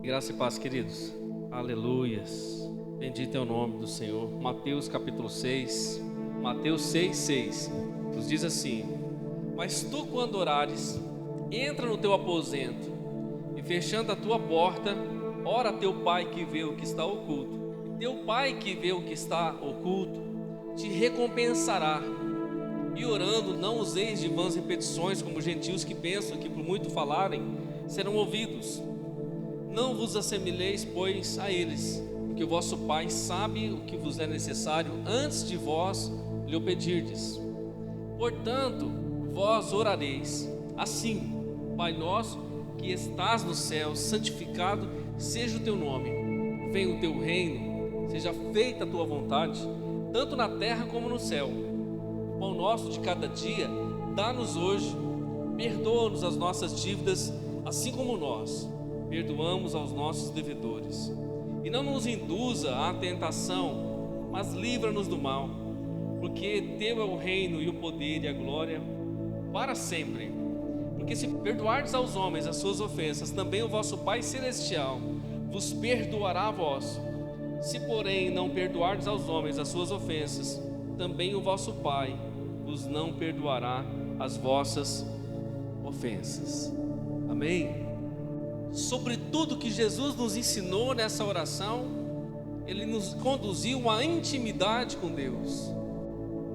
Graça e paz, queridos. Aleluias. Bendito é o nome do Senhor. Mateus capítulo 6. Mateus 6:6 nos diz assim: Mas tu, quando orares, entra no teu aposento e, fechando a tua porta, ora a teu pai que vê o que está oculto. E teu pai que vê o que está oculto te recompensará. E orando, não useis de vãs repetições, como gentios que pensam que por muito falarem serão ouvidos. Não vos assemelheis, pois, a eles, porque o vosso Pai sabe o que vos é necessário antes de vós lhe o pedirdes. Portanto, vós orareis assim: Pai nosso que estás no céu, santificado seja o teu nome. Venha o teu reino, seja feita a tua vontade, tanto na terra como no céu. O pão nosso de cada dia dá-nos hoje. Perdoa-nos as nossas dívidas, assim como nós perdoamos aos nossos devedores. E não nos induza à tentação, mas livra-nos do mal, porque teu é o reino e o poder e a glória para sempre. Porque se perdoardes aos homens as suas ofensas, também o vosso Pai Celestial vos perdoará a vós. Se porém não perdoardes aos homens as suas ofensas, também o vosso Pai vos não perdoará as vossas ofensas. Amém? Sobre tudo que Jesus nos ensinou nessa oração, Ele nos conduziu à intimidade com Deus.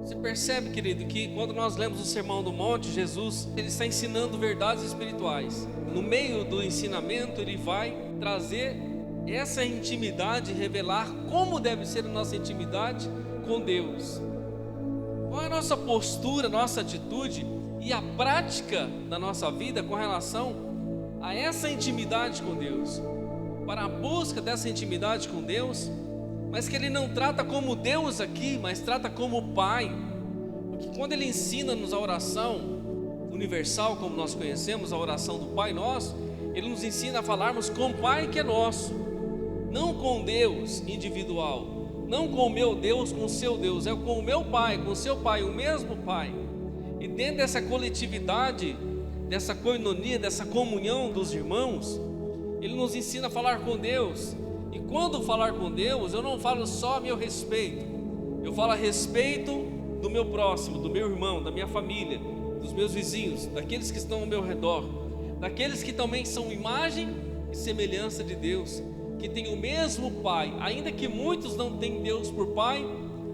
Você percebe, querido, que quando nós lemos o Sermão do Monte, Jesus, Ele está ensinando verdades espirituais. No meio do ensinamento, Ele vai trazer essa intimidade, revelar como deve ser a nossa intimidade com Deus. Qual é a nossa postura, nossa atitude e a prática da nossa vida com relação a essa intimidade com Deus, para a busca dessa intimidade com Deus, mas que Ele não trata como Deus aqui, mas trata como Pai, porque quando Ele ensina-nos a oração universal, como nós conhecemos, a oração do Pai Nosso, Ele nos ensina a falarmos com o Pai que é nosso, não com Deus individual, não com o meu Deus, com o seu Deus, é com o meu Pai, com o seu Pai, o mesmo Pai. E dentro dessa coletividade, dessa koinonia, dessa comunhão dos irmãos, Ele nos ensina a falar com Deus. E quando falar com Deus, eu não falo só a meu respeito, eu falo a respeito do meu próximo, do meu irmão, da minha família, dos meus vizinhos, daqueles que estão ao meu redor, daqueles que também são imagem e semelhança de Deus, que têm o mesmo Pai, ainda que muitos não tenham Deus por Pai,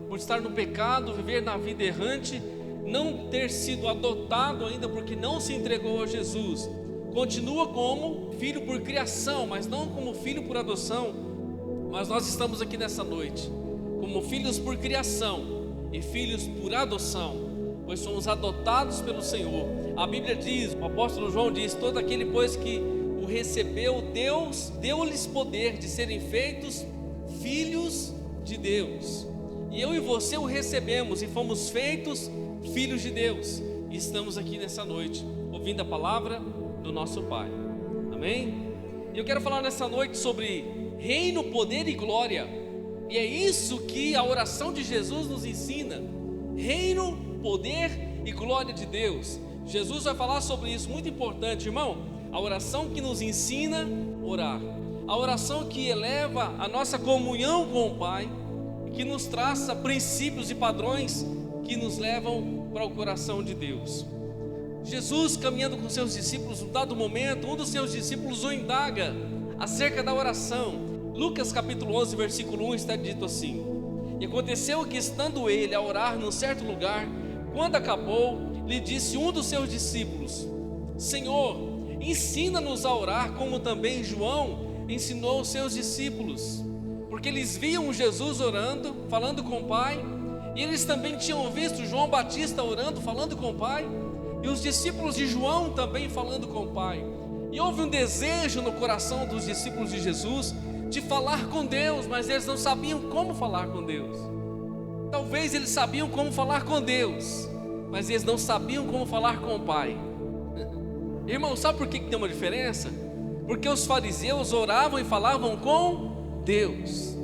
por estar no pecado, viver na vida errante, não ter sido adotado ainda porque não se entregou a Jesus, continua como filho por criação, mas não como filho por adoção. Mas nós estamos aqui nessa noite como filhos por criação e filhos por adoção, pois somos adotados pelo Senhor. A Bíblia diz, o apóstolo João diz: todo aquele pois que o recebeu, Deus deu-lhes poder de serem feitos filhos de Deus. E eu e você o recebemos e fomos feitos filhos de Deus, e estamos aqui nessa noite ouvindo a palavra do nosso Pai. Amém? E eu quero falar nessa noite sobre reino, poder e glória. E é isso que a oração de Jesus nos ensina: reino, poder e glória de Deus. Jesus vai falar sobre isso, muito importante, irmão. A oração que nos ensina a orar, a oração que eleva a nossa comunhão com o Pai, que nos traça princípios e padrões que nos levam para o coração de Deus. Jesus, caminhando com seus discípulos, num dado momento, um dos seus discípulos o indaga acerca da oração. Lucas capítulo 11, versículo 1 está dito assim: E aconteceu que, estando ele a orar num certo lugar, quando acabou, lhe disse um dos seus discípulos: Senhor, ensina-nos a orar, como também João ensinou os seus discípulos. Porque eles viam Jesus orando, falando com o Pai, e eles também tinham visto João Batista orando, falando com o Pai, e os discípulos de João também falando com o Pai. E houve um desejo no coração dos discípulos de Jesus de falar com Deus, mas eles não sabiam como falar com Deus. Talvez eles sabiam como falar com Deus, mas eles não sabiam como falar com o Pai. Irmão, sabe por que tem uma diferença? Porque os fariseus oravam e falavam com Deus,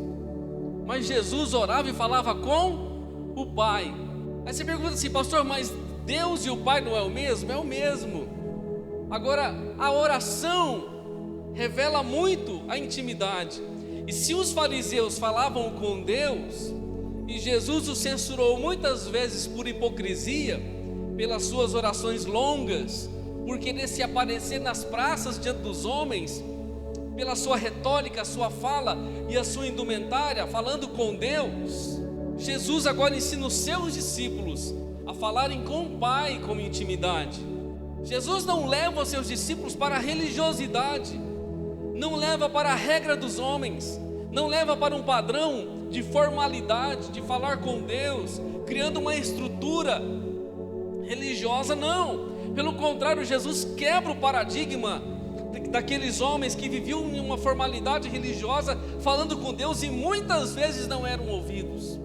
mas Jesus orava e falava com o Pai. Aí você pergunta assim: pastor, mas Deus e o Pai não é o mesmo? É o mesmo. Agora, a oração revela muito a intimidade. E se os fariseus falavam com Deus, e Jesus os censurou muitas vezes por hipocrisia, pelas suas orações longas, por querer se aparecer nas praças diante dos homens, pela sua retórica, a sua fala e a sua indumentária, falando com Deus, Jesus agora ensina os seus discípulos a falarem com o Pai com intimidade. Jesus não leva os seus discípulos para a religiosidade, não leva para a regra dos homens, não leva para um padrão de formalidade, de falar com Deus, criando uma estrutura religiosa, não. Pelo contrário, Jesus quebra o paradigma daqueles homens que viviam em uma formalidade religiosa, falando com Deus e muitas vezes não eram ouvidos.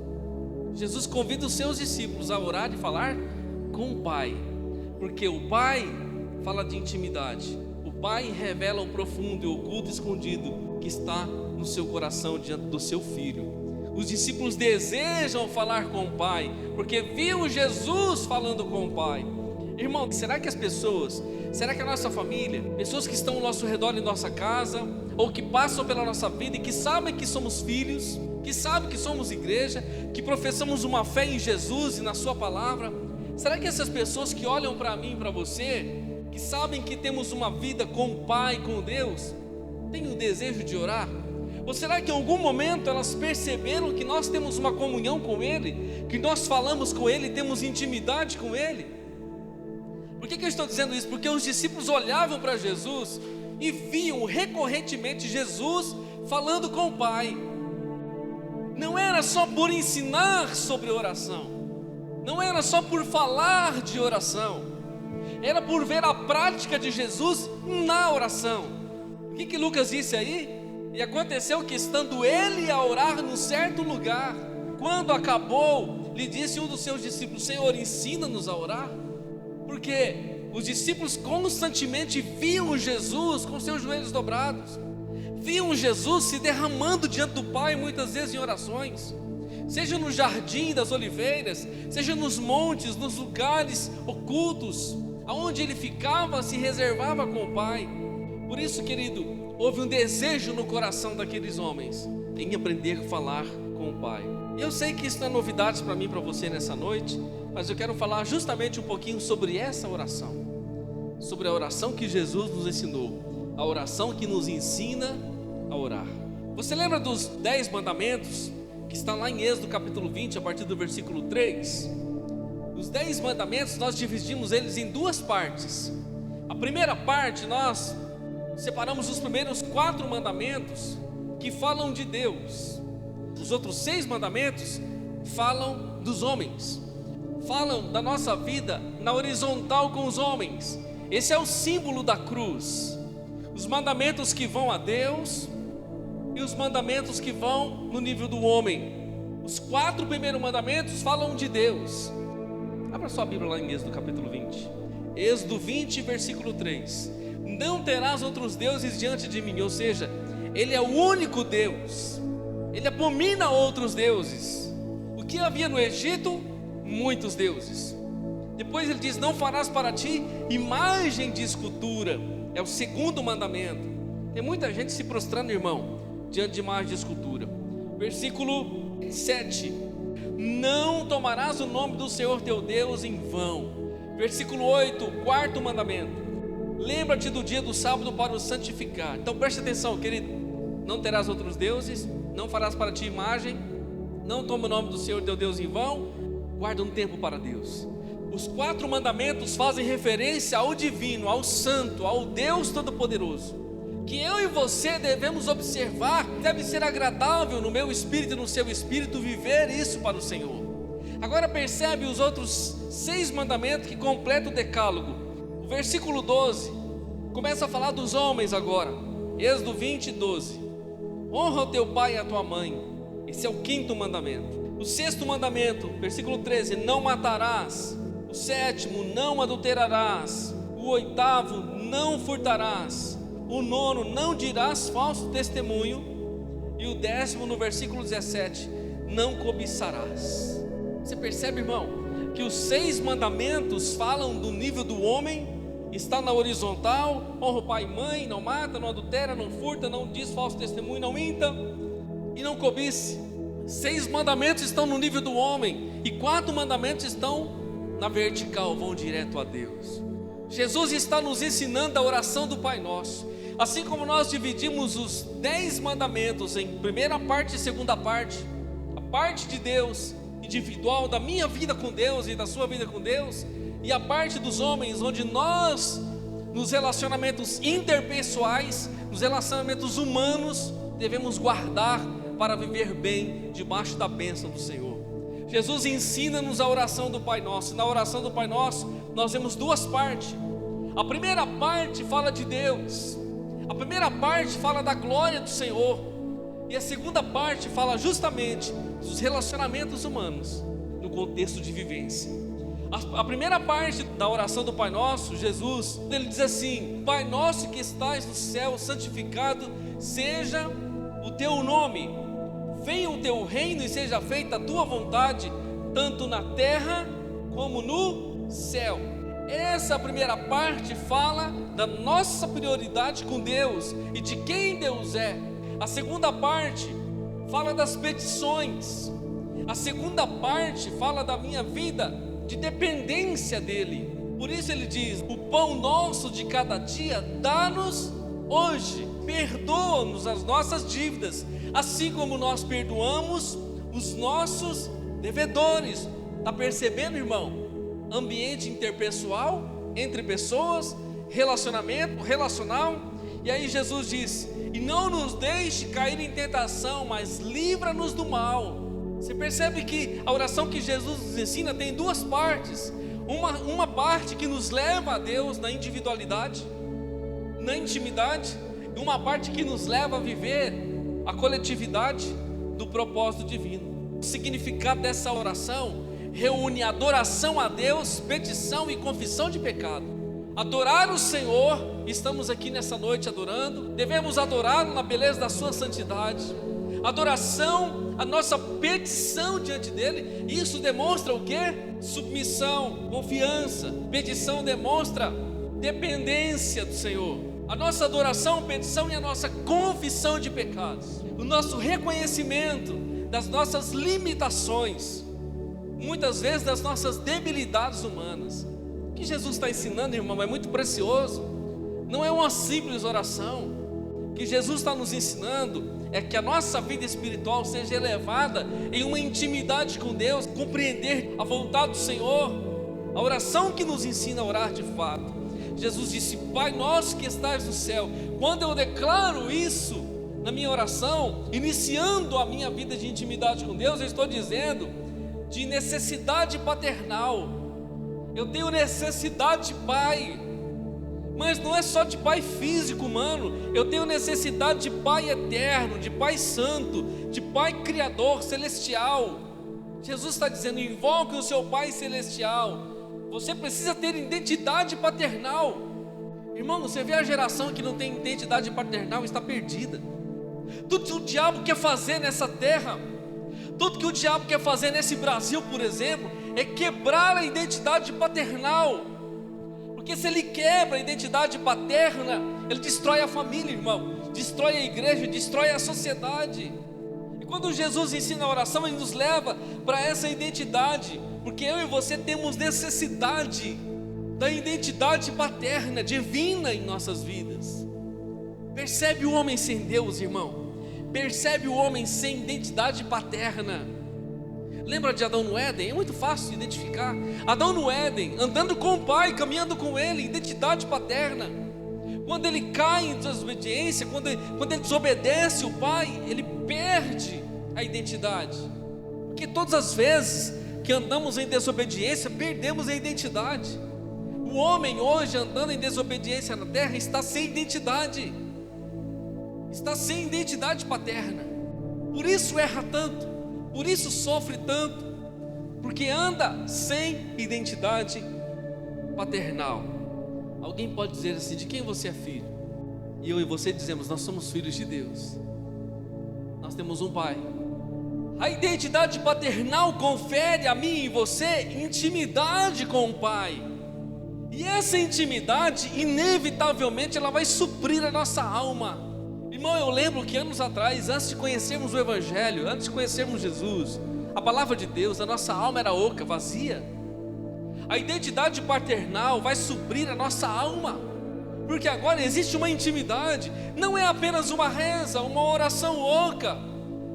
Jesus convida os seus discípulos a orar e falar com o Pai, porque o Pai fala de intimidade. O Pai revela o profundo e oculto escondido que está no seu coração diante do seu Filho. Os discípulos desejam falar com o Pai, porque viu Jesus falando com o Pai. Irmão, será que será que a nossa família, pessoas que estão ao nosso redor em nossa casa, ou que passam pela nossa vida e que sabem que somos filhos, que sabem que somos igreja, que professamos uma fé em Jesus e na sua palavra, será que essas pessoas que olham para mim e para você, que sabem que temos uma vida com o Pai, com Deus, têm o desejo de orar? Ou será que em algum momento elas perceberam que nós temos uma comunhão com Ele, que nós falamos com Ele, temos intimidade com Ele? Por que eu estou dizendo isso? Porque os discípulos olhavam para Jesus e viam recorrentemente Jesus falando com o Pai. Não era só por ensinar sobre oração, não era só por falar de oração, era por ver a prática de Jesus na oração. O que Lucas disse aí? E aconteceu que, estando ele a orar num certo lugar, quando acabou, lhe disse um dos seus discípulos: Senhor, ensina-nos a orar. Porque os discípulos constantemente viam Jesus com seus joelhos dobrados, viam Jesus se derramando diante do Pai, muitas vezes em orações, seja no jardim das oliveiras, seja nos montes, nos lugares ocultos, aonde ele ficava, se reservava com o Pai. Por isso, querido, houve um desejo no coração daqueles homens em aprender a falar com o Pai. Eu sei que isso não é novidade para mim e para você nessa noite, mas eu quero falar justamente um pouquinho sobre essa oração, sobre a oração que Jesus nos ensinou, a oração que nos ensina a orar. Você lembra dos 10 mandamentos que está lá em Êxodo capítulo 20, a partir do versículo 3? Os 10 mandamentos nós dividimos eles em duas partes. A primeira parte nós separamos os primeiros 4 mandamentos que falam de Deus. Os outros 6 mandamentos falam dos homens, falam da nossa vida na horizontal com os homens. Esse é o símbolo da cruz. Os mandamentos que vão a Deus e os mandamentos que vão no nível do homem. Os 4 primeiros mandamentos falam de Deus. Abra sua Bíblia lá em Êxodo capítulo 20. Êxodo 20, versículo 3. Não terás outros deuses diante de mim. Ou seja, Ele é o único Deus. Ele abomina outros deuses. O que havia no Egito? Muitos deuses. Depois ele diz: não farás para ti imagem de escultura. É o segundo mandamento. Tem muita gente se prostrando, irmão, diante de imagem de escultura. Versículo 7. Não tomarás o nome do Senhor teu Deus em vão. Versículo 8, quarto mandamento. Lembra-te do dia do sábado para o santificar. Então preste atenção, querido. Não terás outros deuses, não farás para ti imagem, não toma o nome do Senhor teu Deus em vão, guarda um tempo para Deus. Os 4 mandamentos fazem referência ao divino, ao santo, ao Deus Todo-Poderoso, que eu e você devemos observar. Deve ser agradável no meu espírito e no seu espírito viver isso para o Senhor. Agora percebe os outros 6 mandamentos que completam o decálogo. O versículo 12 começa a falar dos homens agora. Êxodo 20, 12. Honra o teu pai e a tua mãe. Esse é o 5º mandamento. O 6º mandamento, versículo 13: não matarás. O 7º, não adulterarás. O 8º, não furtarás. O 9º, não dirás falso testemunho. E o 10º, no versículo 17, não cobiçarás. Você percebe, irmão, que os 6 mandamentos falam do nível do homem está na horizontal: honra o pai e mãe, não mata, não adultera, não furta, não diz falso testemunho, não minta e não cobice. 6 mandamentos estão no nível do homem e 4 mandamentos estão na vertical, vão direto a Deus. Jesus está nos ensinando a oração do Pai Nosso. Assim como nós dividimos os 10 mandamentos em primeira parte e segunda parte, a parte de Deus individual, da minha vida com Deus e da sua vida com Deus, e a parte dos homens, onde nós, nos relacionamentos interpessoais, nos relacionamentos humanos, devemos guardar para viver bem debaixo da bênção do Senhor. Jesus ensina-nos a oração do Pai Nosso. Na oração do Pai Nosso nós temos 2 partes. A primeira parte fala de Deus, a primeira parte fala da glória do Senhor, e a segunda parte fala justamente dos relacionamentos humanos, no contexto de vivência. A primeira parte da oração do Pai Nosso, Jesus, ele diz assim: Pai nosso que estás no céu, santificado seja o teu nome, venha o teu reino e seja feita a tua vontade, tanto na terra como no céu. Essa primeira parte fala da nossa prioridade com Deus e de quem Deus é. A segunda parte fala das petições. A segunda parte fala da minha vida de dependência dEle. Por isso ele diz: o pão nosso de cada dia dá-nos hoje, perdoa-nos as nossas dívidas, assim como nós perdoamos os nossos devedores. Está percebendo, irmão? Ambiente interpessoal, entre pessoas, relacionamento, relacional. E aí Jesus diz: e não nos deixe cair em tentação, mas livra-nos do mal. Você percebe que a oração que Jesus nos ensina tem 2 partes. Uma parte que nos leva a Deus na individualidade, na intimidade, e uma parte que nos leva a viver a coletividade do propósito divino. O significado dessa oração reúne adoração a Deus, petição e confissão de pecado. Adorar o Senhor, estamos aqui nessa noite adorando, devemos adorá-lo na beleza da sua santidade. Adoração, a nossa petição diante dele, isso demonstra o quê? Submissão, confiança. Petição demonstra dependência do Senhor. A nossa adoração, petição e a nossa confissão de pecados, o nosso reconhecimento das nossas limitações, muitas vezes das nossas debilidades humanas. O que Jesus está ensinando, irmão, é muito precioso. Não é uma simples oração. O que Jesus está nos ensinando é que a nossa vida espiritual seja elevada em uma intimidade com Deus, compreender a vontade do Senhor. A oração que nos ensina a orar de fato. Jesus disse: Pai nosso que estás no céu. Quando eu declaro isso na minha oração, iniciando a minha vida de intimidade com Deus, eu estou dizendo de necessidade paternal. Eu tenho necessidade de pai, mas não é só de pai físico humano. Eu tenho necessidade de pai eterno, de pai santo, de pai criador celestial. Jesus está dizendo: invoque o seu pai celestial. Você precisa ter identidade paternal. Irmão, você vê a geração que não tem identidade paternal, está perdida. Tudo que o diabo quer fazer nessa terra, tudo que o diabo quer fazer nesse Brasil, por exemplo, é quebrar a identidade paternal. Porque se ele quebra a identidade paterna, ele destrói a família, irmão, destrói a igreja, destrói a sociedade. E quando Jesus ensina a oração, ele nos leva para essa identidade, porque eu e você temos necessidade da identidade paterna, divina em nossas vidas. Percebe o homem sem Deus, irmão? Percebe o homem sem identidade paterna? Lembra de Adão no Éden? É muito fácil de identificar. Adão no Éden, andando com o pai, caminhando com ele, identidade paterna. Quando ele cai em desobediência, quando ele desobedece o pai, ele perde a identidade. Porque todas as vezes que andamos em desobediência, perdemos a identidade. O homem hoje andando em desobediência na terra está sem identidade. Está sem identidade paterna. Por isso erra tanto. Por isso sofre tanto, porque anda sem identidade paternal. Alguém pode dizer assim: de quem você é filho? E eu e você dizemos: nós somos filhos de Deus. Nós temos um pai. A identidade paternal confere a mim e você intimidade com o pai. E essa intimidade, inevitavelmente, ela vai suprir a nossa alma. Irmão, eu lembro que anos atrás, antes de conhecermos o Evangelho, antes de conhecermos Jesus, a palavra de Deus, a nossa alma era oca, vazia. A identidade paternal vai suprir a nossa alma, porque agora existe uma intimidade. Não é apenas uma reza, uma oração oca,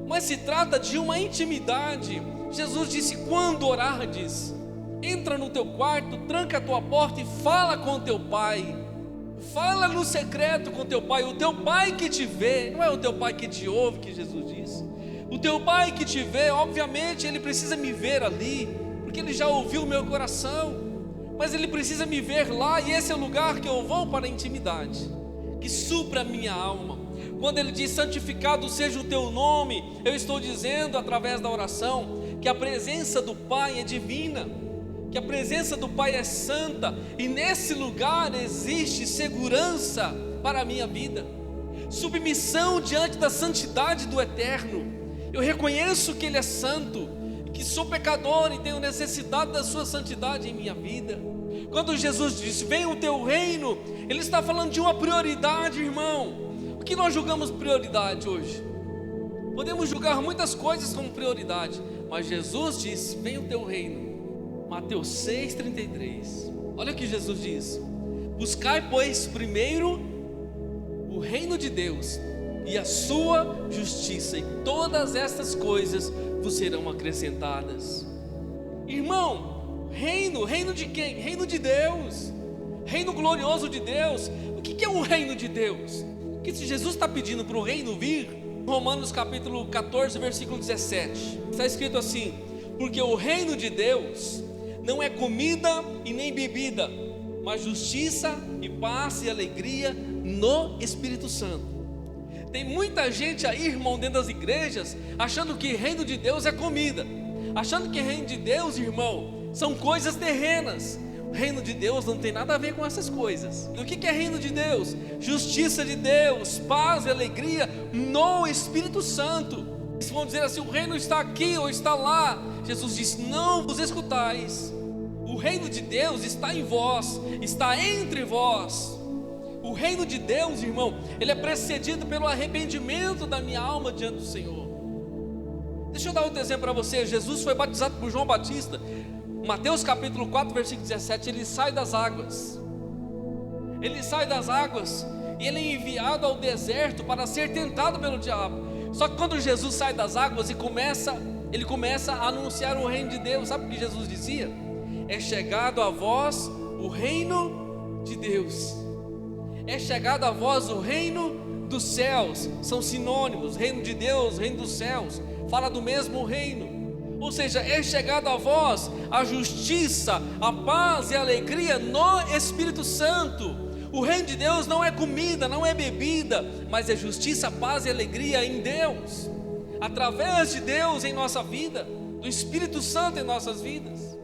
mas se trata de uma intimidade. Jesus disse: quando orardes, entra no teu quarto, tranca a tua porta e fala com o teu pai. Fala no secreto com o teu pai. O teu pai que te vê, não é o teu pai que te ouve, que Jesus disse. O teu pai que te vê, obviamente ele precisa me ver ali, porque ele já ouviu o meu coração, mas ele precisa me ver lá, e esse é o lugar que eu vou para a intimidade, que supra a minha alma. Quando ele diz: santificado seja o teu nome, eu estou dizendo através da oração que a presença do Pai é divina, que a presença do Pai é santa, e nesse lugar existe segurança para a minha vida, submissão diante da santidade do Eterno. Eu reconheço que Ele é santo, que sou pecador e tenho necessidade da sua santidade em minha vida. Quando Jesus disse: venha o teu reino, Ele está falando de uma prioridade, irmão. O que nós julgamos prioridade hoje? Podemos julgar muitas coisas como prioridade, mas Jesus disse: venha o teu reino. Mateus 6,33. Olha o que Jesus diz: buscai, pois, primeiro o reino de Deus e a sua justiça, e todas estas coisas vos serão acrescentadas. Irmão, reino de quem? Reino de Deus, reino glorioso de Deus. O que é o reino de Deus? O que Jesus está pedindo para o reino vir? Romanos capítulo 14, versículo 17, está escrito assim: porque o reino de Deus não é comida e nem bebida, mas justiça e paz e alegria no Espírito Santo. Tem muita gente aí, irmão, dentro das igrejas, achando que reino de Deus é comida, achando que reino de Deus, irmão, são coisas terrenas. O reino de Deus não tem nada a ver com essas coisas. E o que é reino de Deus? Justiça de Deus, paz e alegria no Espírito Santo. Eles vão dizer assim: o reino está aqui ou está lá. Jesus disse: não vos escutais. O reino de Deus está em vós, está entre vós. O reino de Deus, irmão, ele é precedido pelo arrependimento da minha alma diante do Senhor. Deixa eu dar outro exemplo para você. Jesus foi batizado por João Batista. Mateus capítulo 4, versículo 17, ele sai das águas. Ele sai das águas e ele é enviado ao deserto para ser tentado pelo diabo. Só que quando Jesus sai das águas e ele começa a anunciar o reino de Deus, sabe o que Jesus dizia? É chegado a vós o reino de Deus. É chegado a vós o reino dos céus. São sinônimos: reino de Deus, reino dos céus, fala do mesmo reino. Ou seja, é chegado a vós a justiça, a paz e a alegria no Espírito Santo. O reino de Deus não é comida, não é bebida, mas é justiça, paz e alegria em Deus, através de Deus em nossa vida, do Espírito Santo em nossas vidas.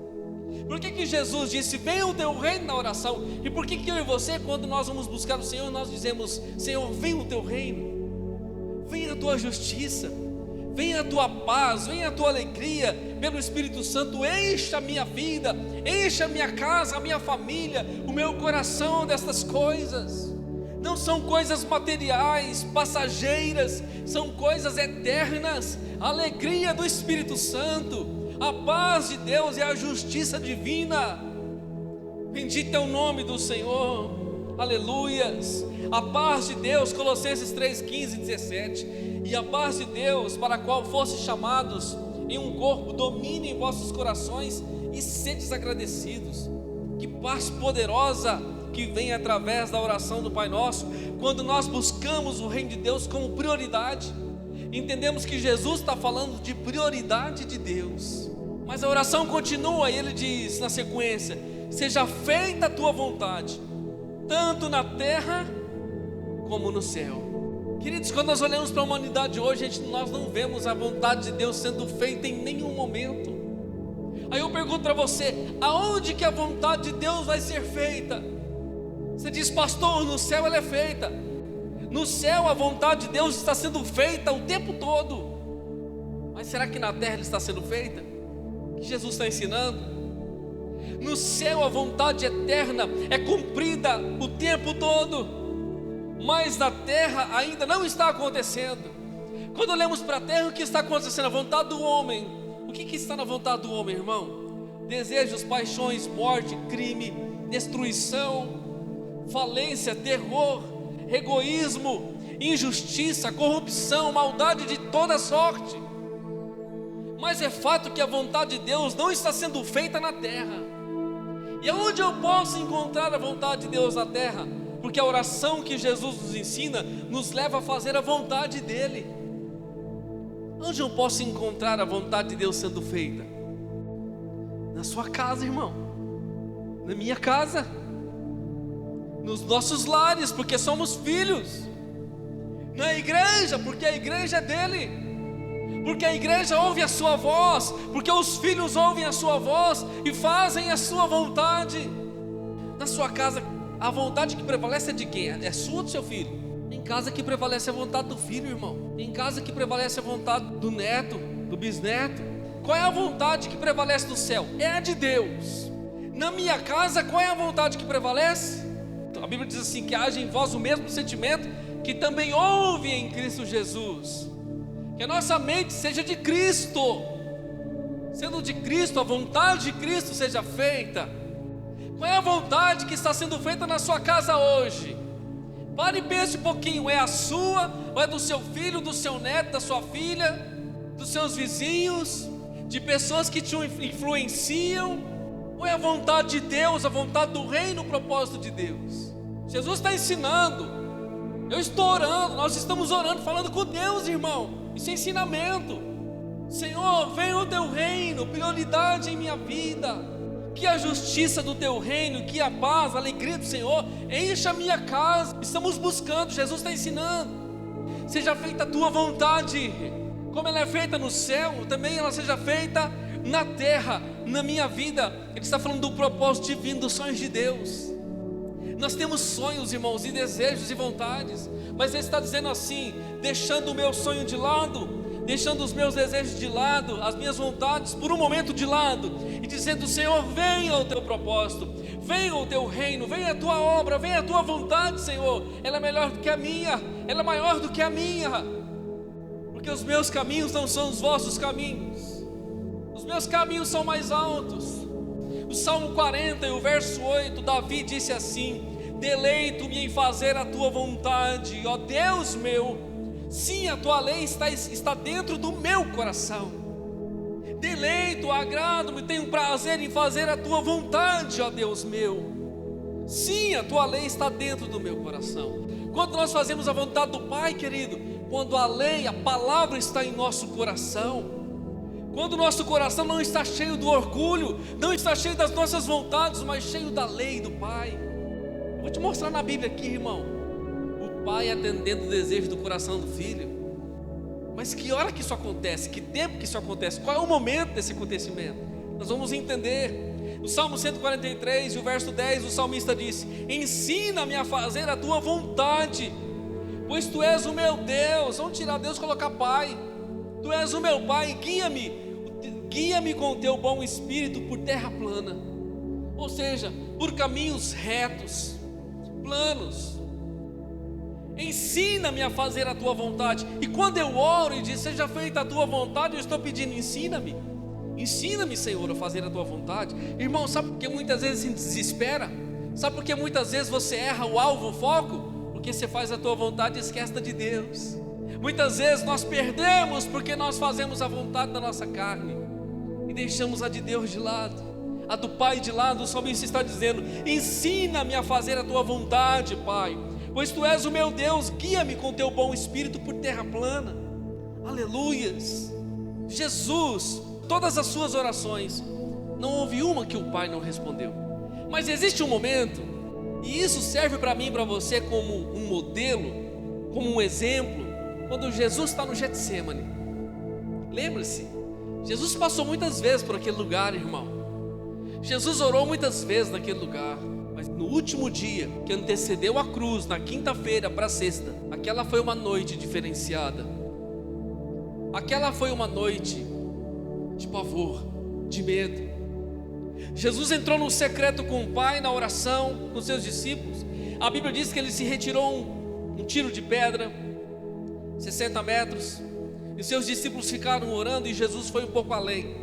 Por que Jesus disse: venha o teu reino, na oração? E por que eu e você, quando nós vamos buscar o Senhor, nós dizemos: Senhor, venha o teu reino, venha a tua justiça, venha a tua paz, venha a tua alegria pelo Espírito Santo, encha a minha vida, encha a minha casa, a minha família, o meu coração destas coisas. Não são coisas materiais, passageiras, são coisas eternas. A alegria do Espírito Santo, a paz de Deus e a justiça divina. Bendito é o nome do Senhor, aleluias. A paz de Deus, Colossenses 3, 15 e 17. E a paz de Deus, para a qual fostes chamados em um corpo, domine em vossos corações e sedes agradecidos. Que paz poderosa que vem através da oração do Pai Nosso, quando nós buscamos o reino de Deus como prioridade. Entendemos que Jesus está falando de prioridade de Deus. Mas a oração continua e ele diz na sequência: seja feita a tua vontade, tanto na terra como no céu. Queridos, quando nós olhamos para a humanidade hoje, nós não vemos a vontade de Deus sendo feita em nenhum momento. Aí eu pergunto para você: aonde que a vontade de Deus vai ser feita? Você diz: pastor, no céu ela é feita. No céu a vontade de Deus está sendo feita o tempo todo. Mas será que na terra ela está sendo feita? O que Jesus está ensinando? No céu a vontade eterna é cumprida o tempo todo, mas na terra ainda não está acontecendo. Quando olhamos para a terra, o que está acontecendo? A vontade do homem. O que está na vontade do homem, irmão? Desejos, paixões, morte, crime, destruição, falência, terror, egoísmo, injustiça, corrupção, maldade de toda sorte. Mas é fato que a vontade de Deus não está sendo feita na terra. E aonde eu posso encontrar a vontade de Deus na terra? Porque a oração que Jesus nos ensina nos leva a fazer a vontade dEle. Onde eu posso encontrar a vontade de Deus sendo feita? Na sua casa, irmão. Na minha casa. Nos nossos lares, porque somos filhos. Na igreja, porque a igreja é dEle. Porque a igreja ouve a sua voz, porque os filhos ouvem a sua voz e fazem a sua vontade. Na sua casa, a vontade que prevalece é de quem? É sua ou do seu filho? Em casa que prevalece a vontade do filho, irmão. Em casa que prevalece a vontade do neto, do bisneto. Qual é a vontade que prevalece no céu? É a de Deus. Na minha casa, qual é a vontade que prevalece? A Bíblia diz assim, que haja em vós o mesmo sentimento que também houve em Cristo Jesus. Que a nossa mente seja de Cristo. Sendo de Cristo, a vontade de Cristo seja feita. Qual é a vontade que está sendo feita na sua casa hoje? Pare e pense um pouquinho. É a sua? Ou é do seu filho, do seu neto, da sua filha, dos seus vizinhos, de pessoas que te influenciam? Ou é a vontade de Deus, a vontade do reino, o propósito de Deus? Jesus está ensinando. Eu estou orando, nós estamos orando, falando com Deus, irmão. Isso é ensinamento. Senhor, venha o teu reino, prioridade em minha vida. Que a justiça do teu reino, que a paz, a alegria do Senhor encha a minha casa. Estamos buscando, Jesus está ensinando. Seja feita a tua vontade, como ela é feita no céu, também ela seja feita na terra, na minha vida. Ele está falando do propósito divino, dos sonhos de Deus. Nós temos sonhos, irmãos, e desejos e vontades, mas Ele está dizendo assim, deixando o meu sonho de lado, deixando os meus desejos de lado, as minhas vontades por um momento de lado, e dizendo: Senhor, venha o teu propósito, venha o teu reino, venha a tua obra, venha a tua vontade, Senhor. Ela é melhor do que a minha, ela é maior do que a minha, porque os meus caminhos não são os vossos caminhos, os meus caminhos são mais altos. O Salmo 40 e o verso 8, Davi disse assim: deleito-me em fazer a tua vontade, ó Deus meu. Sim, a tua lei está dentro do meu coração. Deleito, agrado-me, tenho prazer em fazer a tua vontade, ó Deus meu. Sim, a tua lei está dentro do meu coração. Quando nós fazemos a vontade do Pai, querido, quando a lei, a palavra está em nosso coração, quando o nosso coração não está cheio do orgulho, não está cheio das nossas vontades, mas cheio da lei do Pai. Eu vou te mostrar na Bíblia aqui, irmão, o pai atendendo o desejo do coração do filho. Mas que hora que isso acontece? Que tempo que isso acontece? Qual é o momento desse acontecimento? Nós vamos entender. No Salmo 143 e o verso 10, o salmista disse: ensina-me a fazer a tua vontade, pois tu és o meu Deus. Vamos tirar Deus e colocar Pai. Tu és o meu Pai, guia-me com o teu bom espírito por terra plana, ou seja, por caminhos retos, planos. Ensina-me a fazer a tua vontade. E quando eu oro e digo: seja feita a tua vontade, eu estou pedindo: ensina-me. Ensina-me, Senhor, a fazer a tua vontade. Irmão, sabe por que muitas vezes se desespera? Sabe por que muitas vezes você erra o alvo, o foco? Porque você faz a tua vontade e esquece da de Deus. Muitas vezes nós perdemos porque nós fazemos a vontade da nossa carne e deixamos a de Deus de lado, a do Pai de lado. O salmista está dizendo: ensina-me a fazer a tua vontade, Pai, pois tu és o meu Deus, guia-me com teu bom espírito por terra plana. Aleluias. Jesus, todas as suas orações, não houve uma que o Pai não respondeu. Mas existe um momento, e isso serve para mim e para você como um modelo, como um exemplo. Quando Jesus está no Getsemane, lembre-se, Jesus passou muitas vezes por aquele lugar, irmão. Jesus orou muitas vezes naquele lugar. Mas no último dia que antecedeu a cruz, na quinta-feira para a sexta, aquela foi uma noite diferenciada. Aquela foi uma noite de pavor, de medo. Jesus entrou no secreto com o Pai, na oração com seus discípulos. A Bíblia diz que ele se retirou um tiro de pedra, 60 metros, e seus discípulos ficaram orando, e Jesus foi um pouco além.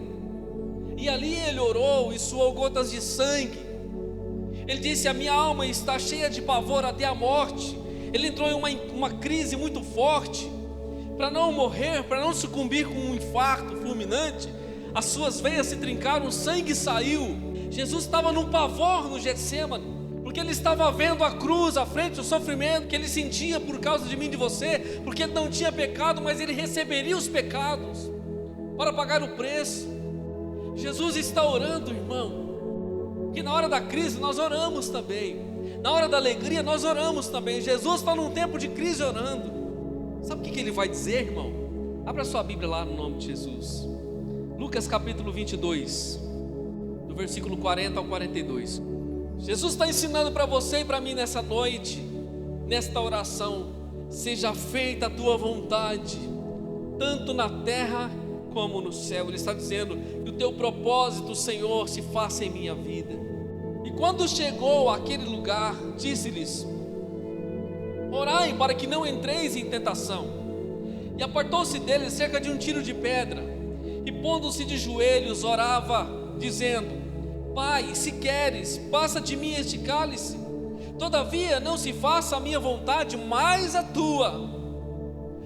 E ali ele orou e suou gotas de sangue. Ele disse: a minha alma está cheia de pavor até a morte. Ele entrou em uma crise muito forte, para não morrer, para não sucumbir com um infarto fulminante. As suas veias se trincaram, o sangue saiu. Jesus estava num pavor no Getsêmani, porque ele estava vendo a cruz à frente, o sofrimento que ele sentia por causa de mim e de você, porque ele não tinha pecado, mas ele receberia os pecados para pagar o preço. Jesus está orando, irmão, que na hora da crise nós oramos também, na hora da alegria nós oramos também. Jesus está num tempo de crise orando. Sabe o que ele vai dizer, irmão? Abra sua Bíblia lá no nome de Jesus. Lucas capítulo 22, do versículo 40 ao 42. Jesus está ensinando para você e para mim nessa noite, nesta oração: seja feita a tua vontade, tanto na terra como no céu. Ele está dizendo que o teu propósito, Senhor, se faça em minha vida. E quando chegou àquele lugar, disse-lhes: orai para que não entreis em tentação. E apartou-se deles cerca de um tiro de pedra, e pondo-se de joelhos, orava, dizendo: Pai, se queres, passa de mim este cálice, todavia não se faça a minha vontade, mas a tua.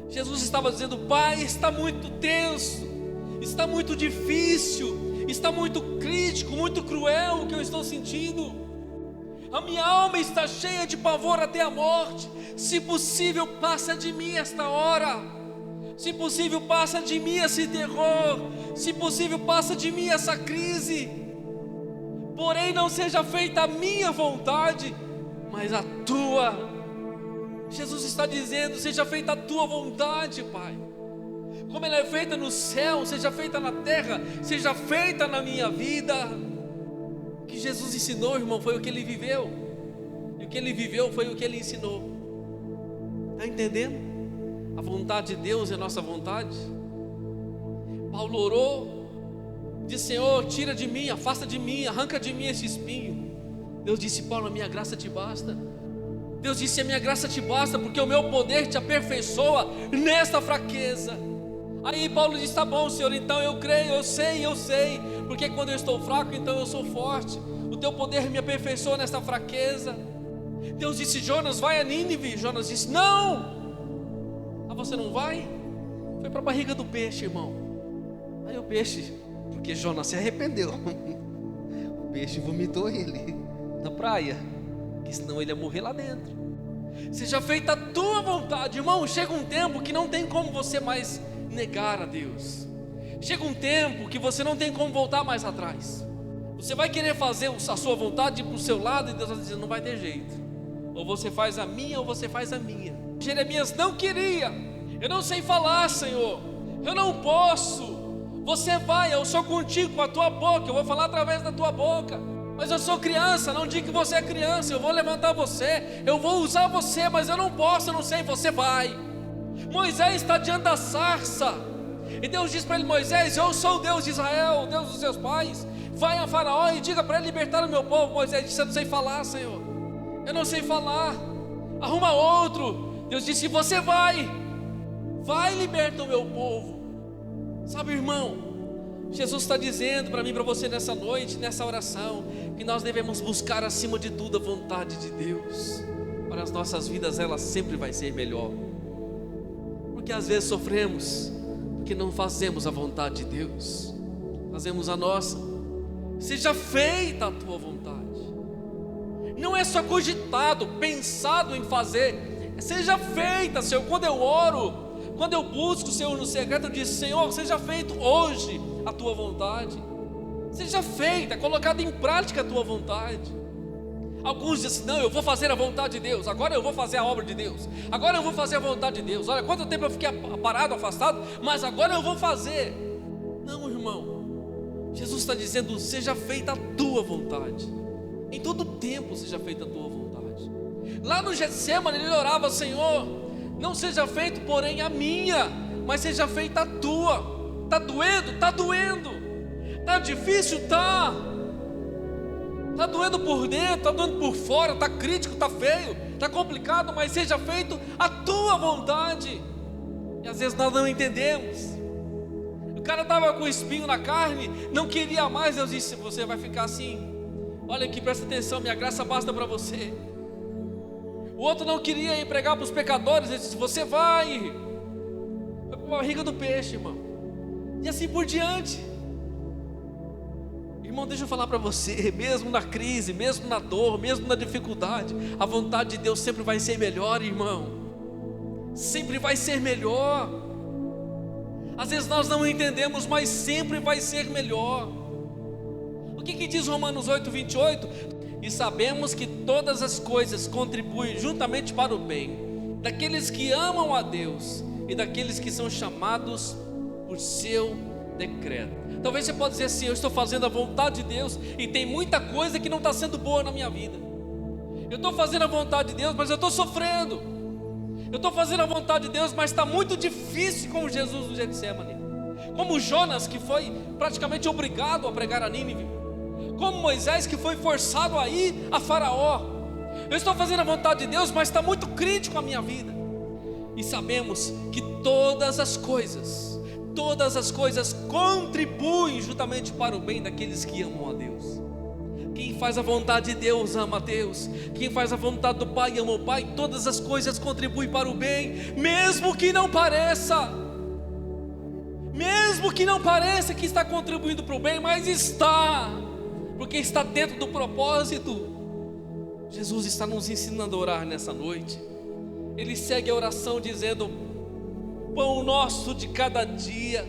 Jesus estava dizendo: Pai, está muito tenso, está muito difícil, está muito crítico, muito cruel o que eu estou sentindo. A minha alma está cheia de pavor até a morte. Se possível, passa de mim esta hora. Se possível, passa de mim esse terror. Se possível, passa de mim essa crise. Porém, não seja feita a minha vontade, mas a tua. Jesus está dizendo: seja feita a tua vontade, Pai. Como ela é feita no céu, seja feita na terra, seja feita na minha vida. O que Jesus ensinou, irmão, foi o que ele viveu. E o que ele viveu foi o que ele ensinou. Está entendendo? A vontade de Deus é a nossa vontade. Paulo orou, disse: Senhor, tira de mim, afasta de mim, arranca de mim esse espinho. Deus disse: Paulo, a minha graça te basta. Deus disse: a minha graça te basta, porque o meu poder te aperfeiçoa nesta fraqueza. Aí Paulo disse: tá bom, Senhor, então eu creio, eu sei, porque quando eu estou fraco, então eu sou forte. O teu poder me aperfeiçoa nesta fraqueza. Deus disse: Jonas, vai a Nínive. Jonas disse: não. Ah, você não vai? Foi para a barriga do peixe, irmão. Aí o peixe, porque Jonas se arrependeu, o peixe vomitou ele na praia, que senão ele ia morrer lá dentro. Seja feita a tua vontade, irmão. Chega um tempo que não tem como você mais negar a Deus. Chega um tempo que você não tem como voltar mais atrás. Você vai querer fazer a sua vontade para o seu lado, e Deus vai dizer: não vai ter jeito. Ou você faz a minha, ou você faz a minha. Jeremias não queria. Eu não sei falar, Senhor, eu não posso. Você vai, eu sou contigo com a tua boca, eu vou falar através da tua boca. Mas eu sou criança, não diga que você é criança. Eu vou levantar você, eu vou usar você, mas eu não posso, eu não sei, você vai. Moisés está diante da sarça, e Deus diz para ele: Moisés, eu sou o Deus de Israel, o Deus dos seus pais. Vai a Faraó e diga para ele libertar o meu povo. Moisés disse: eu não sei falar, Senhor, eu não sei falar. Arruma outro. Deus disse: você vai liberta o meu povo. Sabe, irmão, Jesus está dizendo para mim e para você nessa noite, nessa oração, que nós devemos buscar acima de tudo a vontade de Deus. Para as nossas vidas ela sempre vai ser melhor. Porque às vezes sofremos porque não fazemos a vontade de Deus, fazemos a nossa. Seja feita a tua vontade. Não é só cogitado, pensado em fazer. Seja feita, Senhor. Quando eu oro, quando eu busco o Senhor no secreto, eu digo: Senhor, seja feito hoje a tua vontade. Seja feita, colocada em prática a tua vontade. Alguns dizem assim: não, eu vou fazer a vontade de Deus, agora eu vou fazer a obra de Deus, agora eu vou fazer a vontade de Deus. Olha, quanto tempo eu fiquei parado, afastado, mas agora eu vou fazer. Não, irmão, Jesus está dizendo: seja feita a tua vontade. Em todo tempo seja feita a tua vontade. Lá no Getsêmani ele orava: Senhor, não seja feito porém a minha, mas seja feita a tua. Está doendo? Está doendo. Está difícil? Está. Está doendo por dentro, está doendo por fora, está crítico, está feio, está complicado, mas seja feito a tua vontade. E às vezes nós não entendemos. O cara estava com espinho na carne, não queria mais. Deus disse: você vai ficar assim, olha aqui, presta atenção, minha graça basta para você. O outro não queria ir pregar para os pecadores, ele disse: você vai para a barriga do peixe, irmão. E assim por diante. Irmão, deixa eu falar para você, mesmo na crise, mesmo na dor, mesmo na dificuldade, a vontade de Deus sempre vai ser melhor, irmão. Sempre vai ser melhor. Às vezes nós não entendemos, mas sempre vai ser melhor. O que diz Romanos 8:28? E sabemos que todas as coisas contribuem juntamente para o bem daqueles que amam a Deus e daqueles que são chamados por seu decreto. Talvez você possa dizer assim: eu estou fazendo a vontade de Deus e tem muita coisa que não está sendo boa na minha vida. Eu estou fazendo a vontade de Deus, mas eu estou sofrendo. Eu estou fazendo a vontade de Deus, mas está muito difícil, como Jesus no Getsemane, como Jonas, que foi praticamente obrigado a pregar a Nínive, como Moisés, que foi forçado a ir a Faraó. Eu estou fazendo a vontade de Deus, mas está muito crítico a minha vida. E sabemos que todas as coisas contribuem juntamente para o bem daqueles que amam a Deus. Quem faz a vontade de Deus ama a Deus. Quem faz a vontade do Pai ama o Pai. Todas as coisas contribuem para o bem, mesmo que não pareça. Mesmo que não pareça que está contribuindo para o bem, mas está, porque está dentro do propósito. Jesus está nos ensinando a orar nessa noite. Ele segue a oração dizendo: pão nosso de cada dia,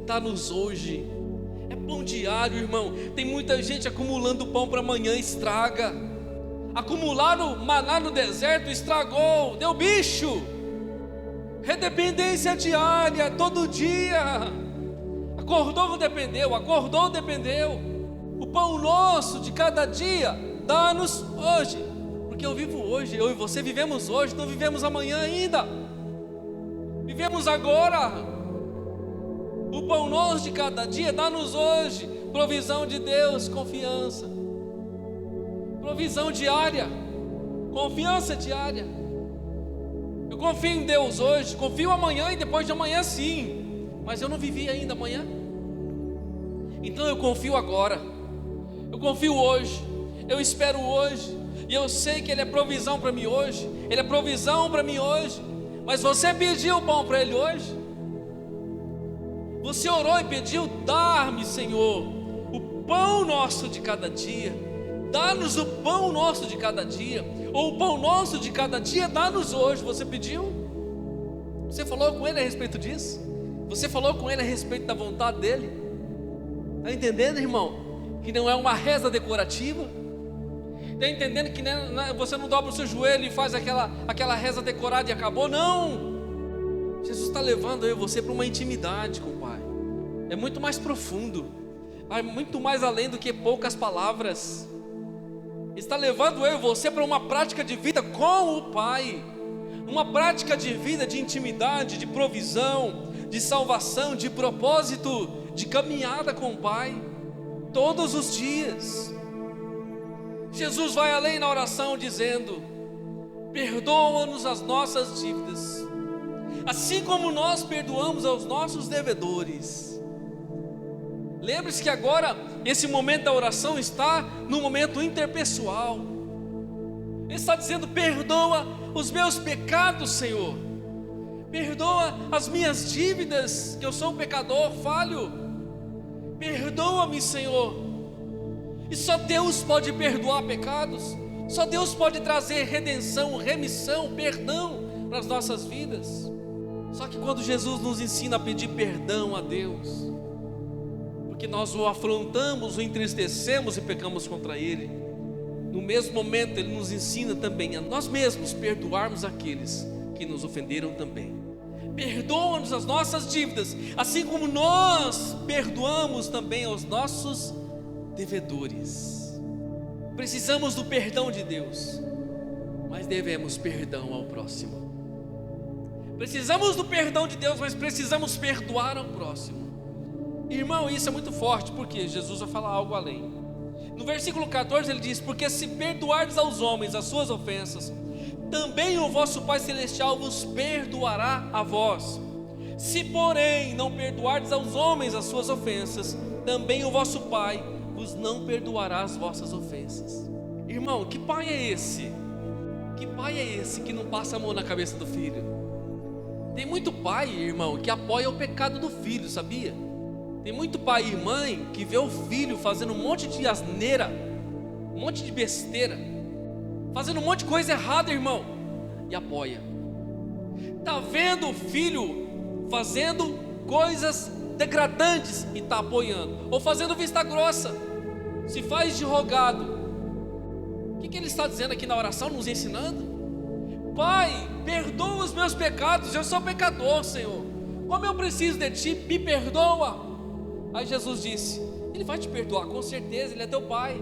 dá-nos hoje. É pão diário, irmão. Tem muita gente acumulando pão para amanhã, estraga. Acumularam maná no deserto, estragou, deu bicho. Redependência diária, todo dia. Acordou, dependeu. O pão nosso de cada dia, dá-nos hoje. Porque eu vivo hoje, eu e você vivemos hoje, não vivemos amanhã ainda. Vivemos agora. O pão nosso de cada dia, dá-nos hoje. Provisão de Deus, confiança. Provisão diária, confiança diária. Eu confio em Deus hoje, confio amanhã e depois de amanhã sim, mas eu não vivi ainda amanhã. Então eu confio agora. Eu confio hoje. Eu espero hoje. E eu sei que Ele é provisão para mim hoje. Ele é provisão para mim hoje. Mas você pediu o pão para Ele hoje? Você orou e pediu: dá-me, Senhor, o pão nosso de cada dia. Dá-nos o pão nosso de cada dia. Ou o pão nosso de cada dia, dá-nos hoje. Você pediu? Você falou com Ele a respeito disso? Você falou com Ele a respeito da vontade dEle? Está entendendo, irmão? Que não é uma reza decorativa. Está entendendo que você não dobra o seu joelho e faz aquela reza decorada e acabou? Não. Jesus está levando eu e você para uma intimidade com o Pai. É muito mais profundo. É muito mais além do que poucas palavras. Está levando eu e você para uma prática de vida com o Pai. Uma prática de vida de intimidade, de provisão, de salvação, de propósito, de caminhada com o Pai. Todos os dias. Jesus vai além na oração dizendo: perdoa-nos as nossas dívidas, assim como nós perdoamos aos nossos devedores. Lembre-se que agora esse momento da oração está no momento interpessoal. Ele está dizendo: perdoa os meus pecados, Senhor. Perdoa as minhas dívidas, que eu sou um pecador falho. Perdoa-me, Senhor. E só Deus pode perdoar pecados. Só Deus pode trazer redenção, remissão, perdão para as nossas vidas. Só que quando Jesus nos ensina a pedir perdão a Deus, porque nós o afrontamos, o entristecemos e pecamos contra Ele, no mesmo momento Ele nos ensina também a nós mesmos perdoarmos aqueles que nos ofenderam também. Perdoa-nos as nossas dívidas, assim como nós perdoamos também aos nossos devedores. Precisamos do perdão de Deus, mas devemos perdão ao próximo. Precisamos do perdão de Deus, mas precisamos perdoar ao próximo. Irmão, isso é muito forte, porque Jesus vai falar algo além. No versículo 14 ele diz: porque se perdoardes aos homens as suas ofensas, também o vosso Pai Celestial vos perdoará a vós. Se porém não perdoardes aos homens as suas ofensas, também o vosso Pai vos não perdoará as vossas ofensas. Irmão, que pai é esse? Que pai é esse que não passa a mão na cabeça do filho? Tem muito pai, irmão, que apoia o pecado do filho, sabia? Tem muito pai e mãe que vê o filho fazendo um monte de asneira, um monte de besteira, fazendo um monte de coisa errada, irmão, e apoia. Tá vendo o filho fazendo coisas degradantes e tá apoiando, ou fazendo vista grossa, se faz de rogado. O que ele está dizendo aqui na oração, nos ensinando? Pai, perdoa os meus pecados, eu sou pecador, Senhor, como eu preciso de Ti, me perdoa. Aí Jesus disse: Ele vai te perdoar, com certeza, Ele é teu Pai.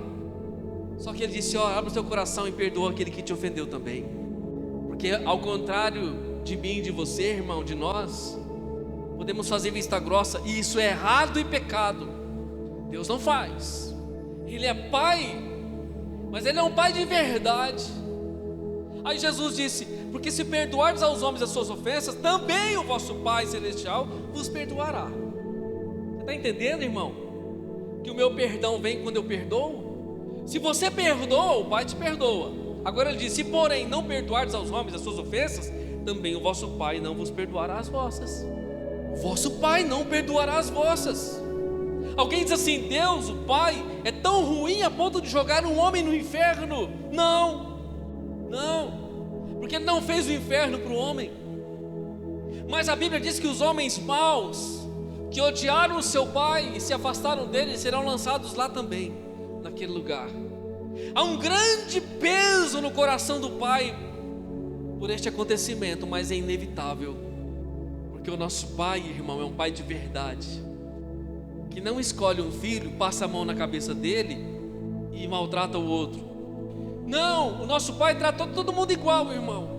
Só que Ele disse: ó, abre o teu coração e perdoa aquele que te ofendeu também. Porque ao contrário de mim e de você, irmão, de nós, podemos fazer vista grossa, e isso é errado e pecado. Deus não faz. Ele é Pai, mas Ele é um Pai de verdade. Aí Jesus disse: porque se perdoardes aos homens as suas ofensas, também o vosso Pai Celestial vos perdoará. Você está entendendo, irmão? Que o meu perdão vem quando eu perdoo? Se você perdoa, o Pai te perdoa. Agora ele diz: se porém não perdoardes aos homens as suas ofensas, também o vosso Pai não vos perdoará as vossas. O vosso Pai não perdoará as vossas. Alguém diz assim: Deus, o Pai, é tão ruim a ponto de jogar um homem no inferno? Não, porque Ele não fez o inferno para o homem. Mas a Bíblia diz que os homens maus, que odiaram o seu Pai e se afastaram dele, serão lançados lá também, naquele lugar. Há um grande peso no coração do Pai por este acontecimento, mas é inevitável, porque o nosso Pai, irmão, é um Pai de verdade, que não escolhe um filho, passa a mão na cabeça dele e maltrata o outro. Não, o nosso Pai tratou todo mundo igual, irmão.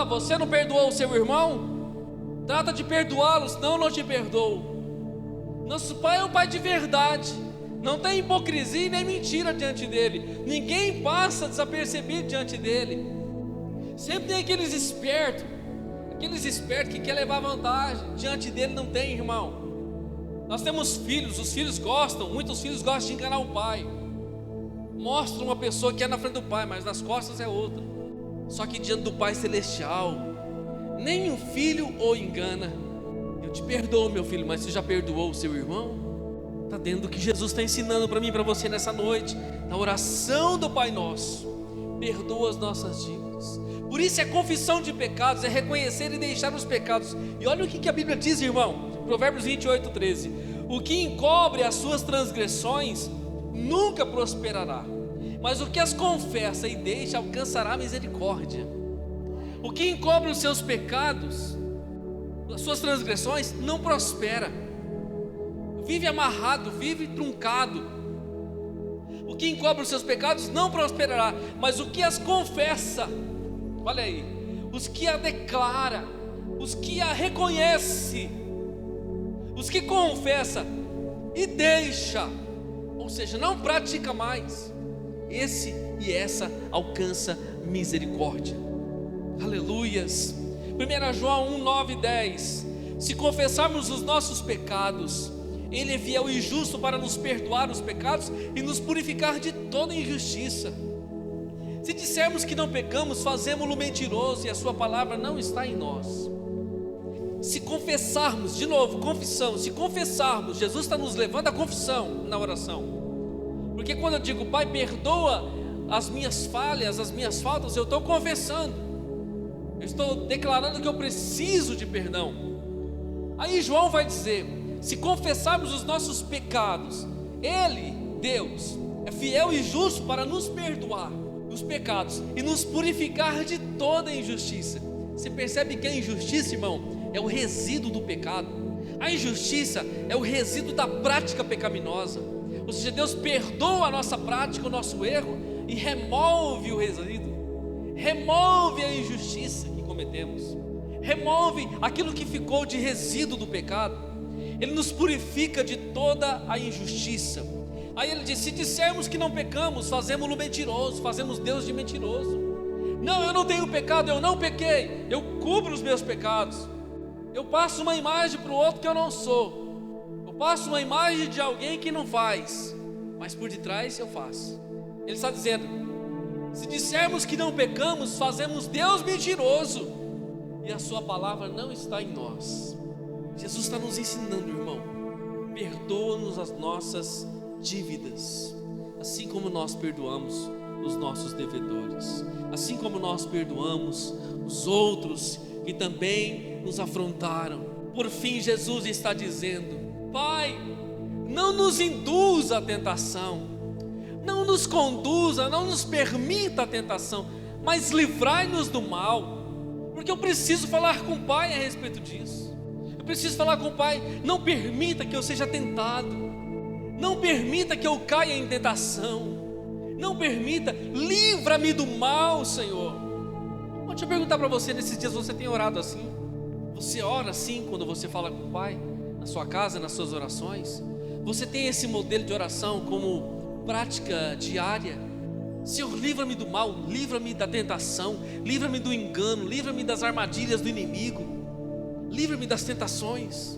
Você não perdoou o seu irmão? Trata de perdoá-lo, senão não te perdoo. Nosso Pai é um Pai de verdade, não tem hipocrisia e nem mentira diante dele. Ninguém passa desapercebido diante dele. Sempre tem aqueles espertos que quer levar vantagem. Diante dele não tem, irmão. Nós temos filhos, os filhos gostam, muitos filhos gostam de enganar o pai. Mostra uma pessoa que é na frente do pai, mas nas costas é outra. Só que diante do Pai Celestial, nem o filho o engana. Eu te perdoo, meu filho, mas você já perdoou o seu irmão? Está dentro do que Jesus está ensinando para mim e para você nessa noite, na oração do Pai Nosso. Perdoa as nossas dívidas. Por isso é confissão de pecados, é reconhecer e deixar os pecados. E olha o que a Bíblia diz, irmão, Provérbios 28:13: o que encobre as suas transgressões nunca prosperará, mas o que as confessa e deixa alcançará misericórdia. O que encobre os seus pecados, as suas transgressões, não prospera, vive amarrado, vive truncado. O que encobre os seus pecados não prosperará, mas o que as confessa, olha aí, os que a declara, os que a reconhece, os que confessa e deixa, ou seja, não pratica mais, esse e essa alcança misericórdia. Aleluias. 1 João 1, 9 e 10: se confessarmos os nossos pecados, Ele é fiel e justo para nos perdoar os pecados e nos purificar de toda injustiça. Se dissermos que não pecamos, fazemo-lo mentiroso e a sua palavra não está em nós. Se confessarmos, de novo, confissão, se confessarmos, Jesus está nos levando à confissão na oração. Porque quando eu digo: Pai, perdoa as minhas falhas, as minhas faltas, eu estou confessando, eu estou declarando que eu preciso de perdão. Aí João vai dizer: se confessarmos os nossos pecados, Ele, Deus, é fiel e justo para nos perdoar os pecados e nos purificar de toda injustiça. Você percebe que a injustiça, irmão, é o resíduo do pecado. A injustiça é o resíduo da prática pecaminosa. Ou seja, Deus perdoa a nossa prática, o nosso erro, e remove o resíduo, remove a injustiça que cometemos, remove aquilo que ficou de resíduo do pecado. Ele nos purifica de toda a injustiça. Aí ele diz: se dissermos que não pecamos, fazemos-lo mentiroso, fazemos Deus de mentiroso. Não, eu não tenho pecado, eu não pequei, eu cubro os meus pecados. Eu passo uma imagem para o outro que eu não sou. Eu passo uma imagem de alguém que não faz, mas por detrás eu faço. Ele está dizendo: se dissermos que não pecamos, fazemos Deus mentiroso, e a sua palavra não está em nós. Jesus está nos ensinando, irmão: perdoa-nos as nossas dívidas, assim como nós perdoamos os nossos devedores, assim como nós perdoamos os outros que também nos afrontaram. Por fim, Jesus está dizendo: Pai, não nos induza à tentação, não nos conduza, não nos permita a tentação, mas livrai-nos do mal. Porque eu preciso falar com o Pai a respeito disso. Eu preciso falar com o Pai: não permita que eu seja tentado, não permita que eu caia em tentação, não permita, livra-me do mal, Senhor. Deixa eu perguntar para você, nesses dias você tem orado assim? Você ora assim quando você fala com o Pai? Na sua casa, nas suas orações? Você tem esse modelo de oração como prática diária? Senhor, livra-me do mal, livra-me da tentação, livra-me do engano, livra-me das armadilhas do inimigo, livra-me das tentações.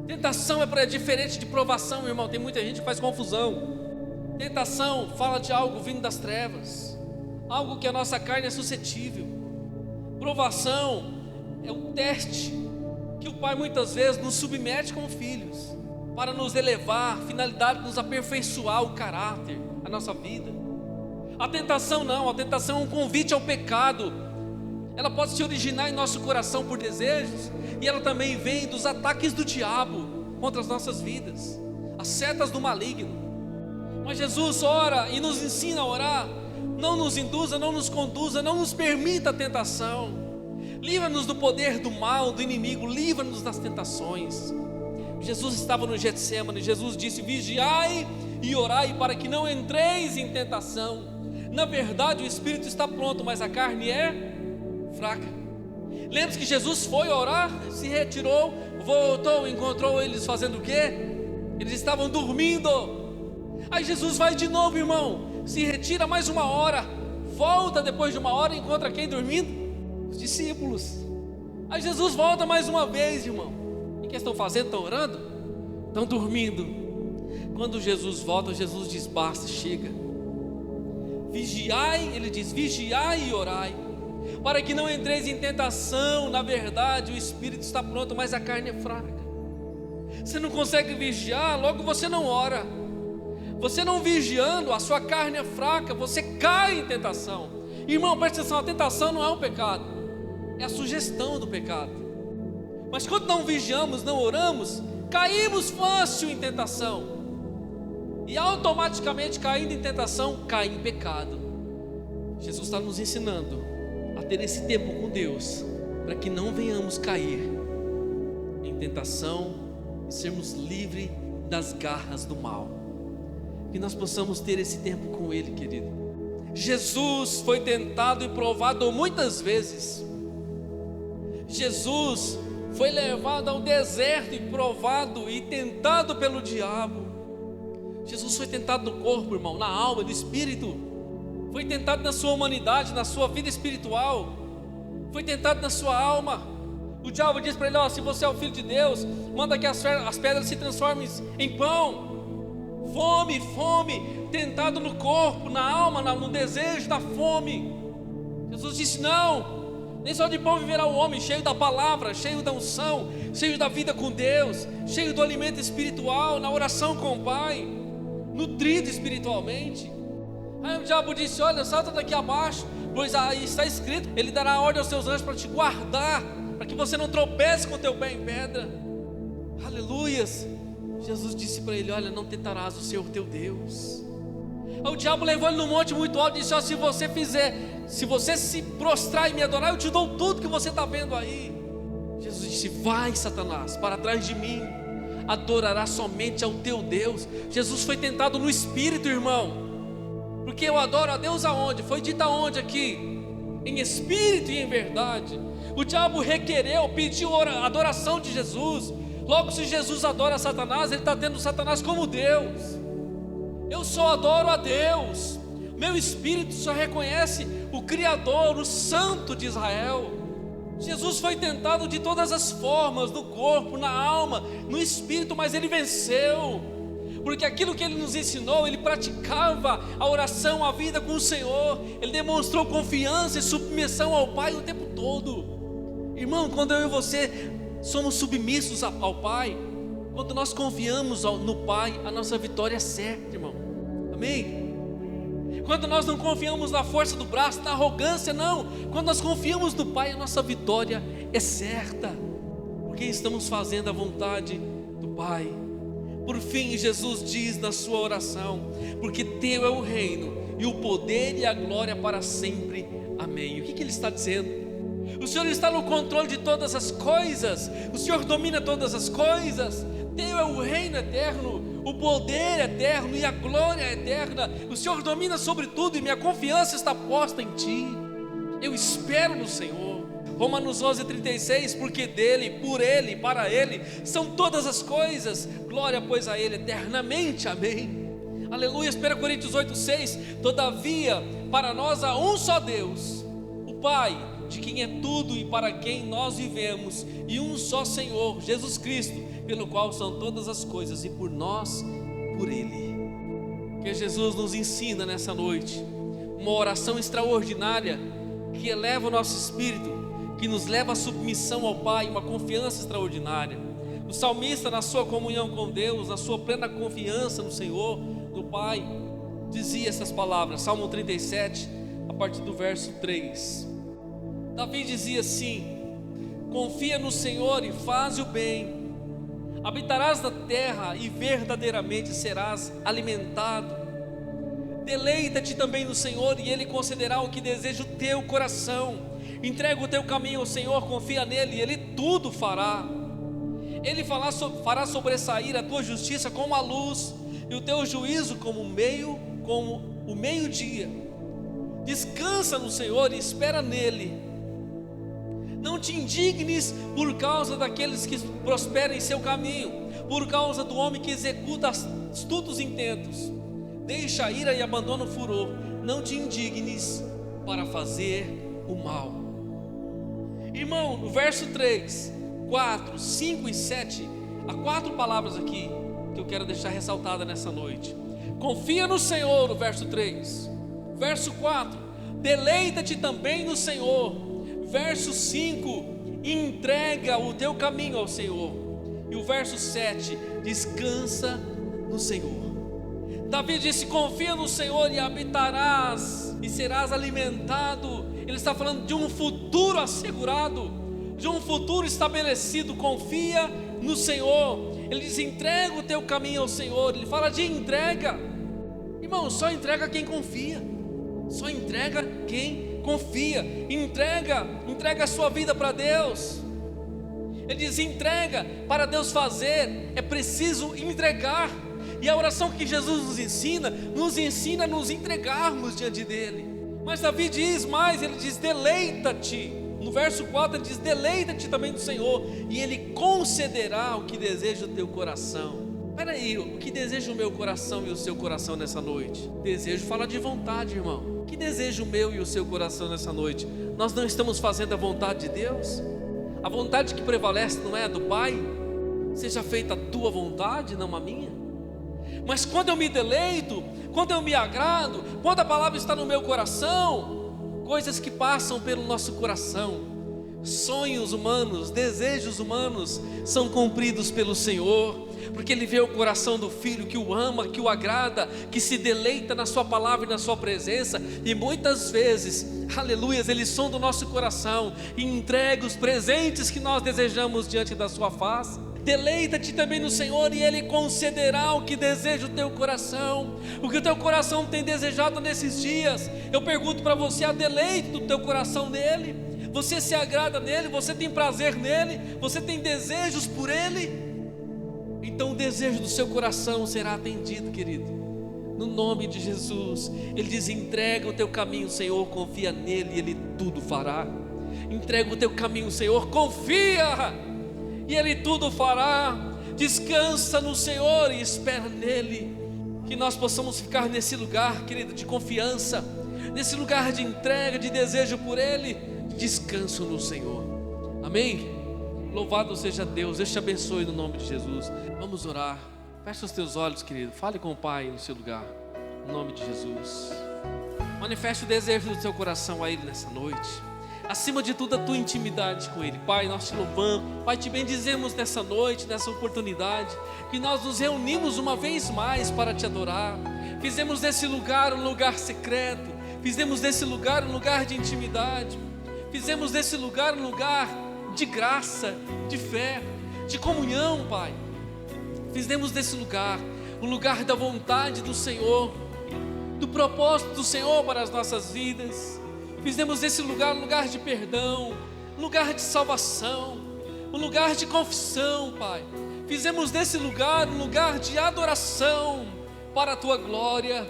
Tentação é diferente de provação, irmão. Tem muita gente que faz confusão. Tentação fala de algo vindo das trevas, algo que a nossa carne é suscetível. Provação é um teste que o Pai muitas vezes nos submete como filhos, para nos elevar, finalidade de nos aperfeiçoar o caráter, a nossa vida. A tentação não, a tentação é um convite ao pecado. Ela pode se originar em nosso coração por desejos, e ela também vem dos ataques do diabo contra as nossas vidas, as setas do maligno. Mas Jesus ora e nos ensina a orar: não nos induza, não nos conduza, não nos permita a tentação. Livra-nos do poder do mal, do inimigo, livra-nos das tentações. Jesus estava no Getsêmani, Jesus disse: vigiai e orai para que não entreis em tentação. Na verdade o espírito está pronto, mas a carne é fraca. Lembra que Jesus foi orar, se retirou, voltou, encontrou eles fazendo o quê? Eles estavam dormindo. Aí Jesus vai de novo, irmão, se retira mais uma hora, volta depois de uma hora e encontra quem dormindo? Os discípulos. Aí Jesus volta mais uma vez, irmão. O que estão fazendo? Estão orando? Estão dormindo. Quando Jesus volta, Jesus diz: basta, chega. Vigiai, ele diz: vigiai e orai, para que não entreis em tentação. Na verdade o espírito está pronto, mas a carne é fraca. Você não consegue vigiar, logo você não ora. Você não vigiando, a sua carne é fraca, você cai em tentação. Irmão, presta atenção: a tentação não é um pecado, é a sugestão do pecado. Mas quando não vigiamos, não oramos, caímos fácil em tentação, e automaticamente, caindo em tentação, cai em pecado. Jesus está nos ensinando a ter esse tempo com Deus, para que não venhamos cair em tentação e sermos livres das garras do mal. Que nós possamos ter esse tempo com Ele, querido. Jesus foi tentado e provado muitas vezes. Jesus foi levado ao deserto e provado e tentado pelo diabo. Jesus foi tentado no corpo, irmão, na alma, no espírito. Foi tentado na sua humanidade, na sua vida espiritual. Foi tentado na sua alma. O diabo diz para ele: ó, se você é o filho de Deus, manda que as pedras se transformem em pão. Fome, fome, tentado no corpo, na alma, no desejo da fome. Jesus disse: não, nem só de pão viverá o homem, cheio da palavra, cheio da unção, cheio da vida com Deus, cheio do alimento espiritual, na oração com o Pai, nutrido espiritualmente. Aí o diabo disse: olha, salta daqui abaixo, pois aí está escrito: Ele dará ordem aos seus anjos para te guardar, para que você não tropece com o teu pé em pedra. Aleluias. Jesus disse para ele: olha, não tentarás o Senhor teu Deus. Aí o diabo levou ele no monte muito alto e disse: ó, se você se prostrar e me adorar, eu te dou tudo que você está vendo aí. Jesus disse: vai, Satanás, para trás de mim, adorarás somente ao teu Deus. Jesus foi tentado no espírito, irmão, porque eu adoro a Deus aonde? Foi dito aonde aqui? Em espírito e em verdade. O diabo requereu, pediu a adoração de Jesus. Logo, se Jesus adora Satanás, ele está tendo Satanás como Deus. Eu só adoro a Deus. Meu espírito só reconhece o Criador, o Santo de Israel. Jesus foi tentado de todas as formas, no corpo, na alma, no espírito, mas ele venceu. Porque aquilo que ele nos ensinou, ele praticava a oração, a vida com o Senhor. Ele demonstrou confiança e submissão ao Pai o tempo todo. Irmão, quando eu e você somos submissos ao Pai, quando nós confiamos no Pai, a nossa vitória é certa, irmão. Amém? Quando nós não confiamos na força do braço, na arrogância, não. Quando nós confiamos no Pai, a nossa vitória é certa, porque estamos fazendo a vontade do Pai. Por fim, Jesus diz na sua oração: porque teu é o reino, e o poder e a glória para sempre. Amém. O que ele está dizendo? O Senhor está no controle de todas as coisas, o Senhor domina todas as coisas. Teu é o reino eterno, o poder eterno e a glória eterna. O Senhor domina sobre tudo e minha confiança está posta em Ti. Eu espero no Senhor. Romanos 11:36, porque dele, por ele, para ele são todas as coisas, glória pois a ele eternamente, amém. Aleluia. 1 Coríntios 8:6, todavia para nós há um só Deus, o Pai, de quem é tudo e para quem nós vivemos, e um só Senhor, Jesus Cristo, pelo qual são todas as coisas, e por nós, por Ele. Que Jesus nos ensina nessa noite uma oração extraordinária que eleva o nosso espírito, que nos leva à submissão ao Pai, uma confiança extraordinária. O salmista, na sua comunhão com Deus, na sua plena confiança no Senhor, no Pai, dizia essas palavras, Salmo 37, a partir do verso 3. Davi dizia assim: confia no Senhor e faz o bem, habitarás na terra e verdadeiramente serás alimentado. Deleita-te também no Senhor e Ele concederá o que deseja o teu coração. Entrega o teu caminho ao Senhor, confia nele e Ele tudo fará. Ele fará sobressair a tua justiça como a luz e o teu juízo como o meio-dia. Descansa no Senhor e espera nele. Não te indignes por causa daqueles que prosperam em seu caminho, por causa do homem que executa astutos intentos. Deixa a ira e abandona o furor. Não te indignes para fazer o mal. Irmão, no verso 3, 4, 5 e 7, há 4 palavras aqui que eu quero deixar ressaltada nessa noite. Confia no Senhor, no verso 3. Verso 4, deleita-te também no Senhor. Verso 5, entrega o teu caminho ao Senhor. E o verso 7, descansa no Senhor. Davi disse: confia no Senhor e habitarás e serás alimentado. Ele está falando de um futuro assegurado, de um futuro estabelecido. Confia no Senhor. Ele diz: entrega o teu caminho ao Senhor. Ele fala de entrega. Irmão, só entrega quem confia. Só entrega quem confia. Entrega a sua vida para Deus. Ele diz: entrega. Para Deus fazer é preciso entregar. E a oração que Jesus nos ensina a nos entregarmos diante dele. Mas Davi diz mais, ele diz: deleita-te. No verso 4 ele diz: deleita-te também do Senhor e Ele concederá o que deseja o teu coração. Espera aí, o que deseja o meu coração e o seu coração nessa noite? Desejo falar de vontade, irmão. O que deseja o meu e o seu coração nessa noite? Nós não estamos fazendo a vontade de Deus? A vontade que prevalece não é a do Pai? Seja feita a tua vontade, não a minha. Mas quando eu me deleito, quando eu me agrado, quando a palavra está no meu coração, coisas que passam pelo nosso coração, sonhos humanos, desejos humanos são cumpridos pelo Senhor, porque Ele vê o coração do Filho que o ama, que o agrada, que se deleita na sua palavra e na sua presença. E muitas vezes, aleluias, Ele sonda o nosso coração e entrega os presentes que nós desejamos diante da sua face. Deleita-te também no Senhor e Ele concederá o que deseja o teu coração. O que o teu coração tem desejado nesses dias, eu pergunto para você: há deleite do teu coração nele? Você se agrada nele? Você tem prazer nele? Você tem desejos por ele? Então o desejo do seu coração será atendido, querido, no nome de Jesus. Ele diz: entrega o teu caminho, Senhor, confia nele e Ele tudo fará. Entrega o teu caminho, Senhor, confia e Ele tudo fará. Descansa no Senhor e espera nele. Que nós possamos ficar nesse lugar, querido, de confiança, nesse lugar de entrega, de desejo por Ele, de descanso no Senhor. Amém? Louvado seja Deus, Deus te abençoe no nome de Jesus. Vamos orar. Feche os teus olhos, querido. Fale com o Pai no seu lugar, no nome de Jesus. Manifeste o desejo do teu coração a Ele nessa noite. Acima de tudo, a tua intimidade com Ele. Pai, nós te louvamos, Pai, te bendizemos nessa noite, nessa oportunidade, que nós nos reunimos uma vez mais para te adorar. Fizemos desse lugar um lugar secreto, fizemos desse lugar um lugar de intimidade, fizemos desse lugar um lugar de graça, de fé, de comunhão, Pai. Fizemos desse lugar um lugar da vontade do Senhor, do propósito do Senhor para as nossas vidas. Fizemos desse lugar um lugar de perdão, um lugar de salvação, um lugar de confissão, Pai. Fizemos desse lugar um lugar de adoração para a Tua glória,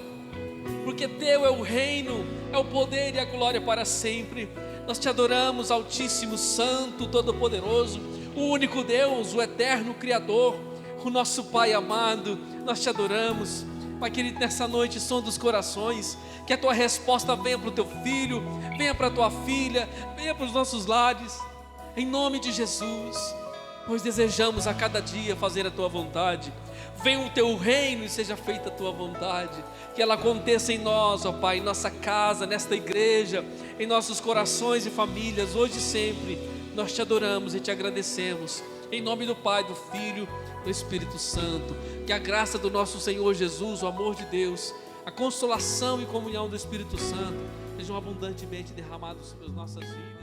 porque Teu é o reino, é o poder e a glória para sempre. Nós te adoramos, Altíssimo, Santo, Todo-Poderoso, o único Deus, o eterno Criador, o nosso Pai amado. Nós te adoramos, Pai querido, nessa noite, som dos corações, que a Tua resposta venha para o Teu filho, venha para a Tua filha, venha para os nossos lares, em nome de Jesus, pois desejamos a cada dia fazer a Tua vontade. Venha o Teu reino e seja feita a Tua vontade, que ela aconteça em nós, ó Pai, em nossa casa, nesta igreja, em nossos corações e famílias, hoje e sempre. Nós te adoramos e te agradecemos, em nome do Pai, do Filho, do Espírito Santo. Que a graça do nosso Senhor Jesus, o amor de Deus, a consolação e comunhão do Espírito Santo sejam abundantemente derramados sobre as nossas vidas.